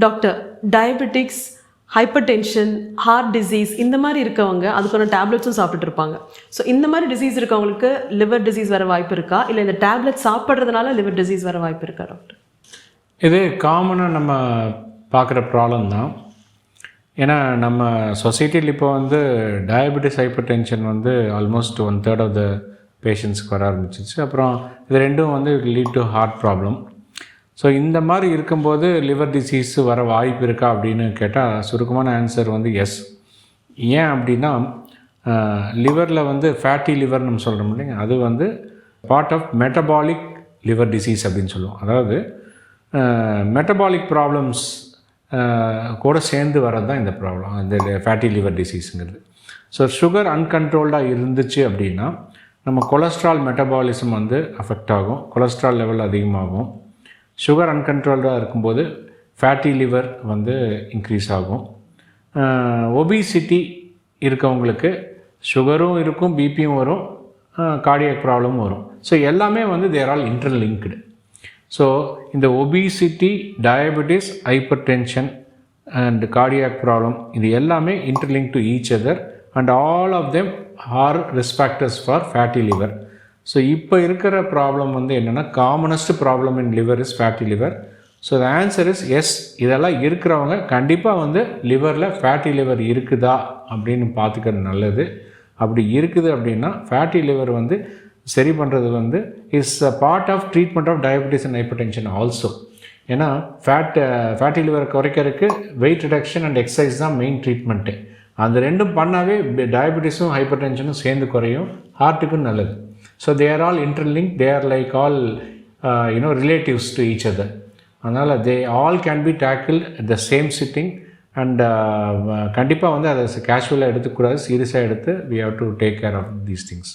Doctor, diabetics, hypertension, heart disease இந்த மாதிரி இருக்கவங்க அதுக்கான டேப்லெட்ஸும் சாப்பிட்டுட்டு இருப்பாங்க. ஸோ இந்த மாதிரி டிசீஸ் இருக்கவங்களுக்கு லிவர் டிசீஸ் வர வாய்ப்பு இருக்கா, இல்லை இந்த டேப்லெட் சாப்பிட்றதுனால லிவர் டிசீஸ் வர வாய்ப்பு இருக்கா டாக்டர்? இது காமனாக நம்ம பார்க்குற ப்ராப்ளம் தான். ஏன்னா நம்ம சொசைட்டியில் இப்போ diabetes, hypertension almost 1/3 of the பேஷண்ட்ஸ்க்கு வர ஆரம்பிச்சிச்சு. அப்புறம் இது ரெண்டும் lead to heart problem. So இந்த மாதிரி இருக்கும்போது லிவர் டிசீஸ் வர வாய்ப்பு இருக்கா அப்படின்னு கேட்டால் சுருக்கமான ஆன்சர் எஸ். ஏன் அப்படின்னா லிவரில் ஃபேட்டி லிவர் நம்ம சொல்கிறோம் இல்லைங்க, அது part of metabolic liver disease அப்படின்னு சொல்லுவோம். அதாவது மெட்டபாலிக் ப்ராப்ளம்ஸ் கூட சேர்ந்து வரது தான் இந்த ப்ராப்ளம், இந்த ஃபேட்டி லிவர் டிசீஸுங்கிறது. ஸோ சுகர் அன்கண்ட்ரோல்டாக இருந்துச்சு அப்படின்னா நம்ம கொலஸ்ட்ரால் மெட்டபாலிசம் அஃபெக்ட் ஆகும், கொலஸ்ட்ரால் லெவல் அதிகமாகும். சுகர் அன்கண்ட்ரோல்டாக இருக்கும்போது ஃபேட்டி லிவர் இன்க்ரீஸ் ஆகும். ஒபிசிட்டி இருக்கவங்களுக்கு சுகரும் இருக்கும், பிபியும் வரும், கார்டியாக் ப்ராப்ளமும் வரும். ஸோ எல்லாமே தேர் ஆல் இன்டர்லிங்க்டு. ஸோ இந்த obesity, diabetes, hypertension and cardiac problem இது எல்லாமே interlink to each other and all of them are risk factors for fatty liver. So இப்போ இருக்கிற ப்ராப்ளம் என்னென்னா commonest problem in liver is fatty liver. So the answer is yes. இதெல்லாம் இருக்கிறவங்க கண்டிப்பாக லிவரில் fatty liver இருக்குதா அப்படின்னு பார்த்துக்கிறது நல்லது. அப்படி இருக்குது அப்படின்னா ஃபேட்டி லிவர் சரி பண்ணுறது is a part of treatment of diabetes and hypertension also. ஏன்னா ஃபேட்டி லிவரை குறைக்கிறதுக்கு வெயிட் ரிடக்ஷன் அண்ட் எக்ஸசைஸ் தான் மெயின் ட்ரீட்மெண்ட்டு. அந்த ரெண்டும் பண்ணாவே டயபெட்டிஸும் ஹைப்பர் டென்ஷனும் சேர்ந்து குறையும், ஹார்ட்டுக்கும் நல்லது. So they are all interlinked, they are like all relatives to each other. அதனால் they all can be tackled at the same sitting and கண்டிப்பாக அதை கேஷுவலாக எடுத்துக்கூடாது, சீரியஸாக எடுத்து we have to take care of these things.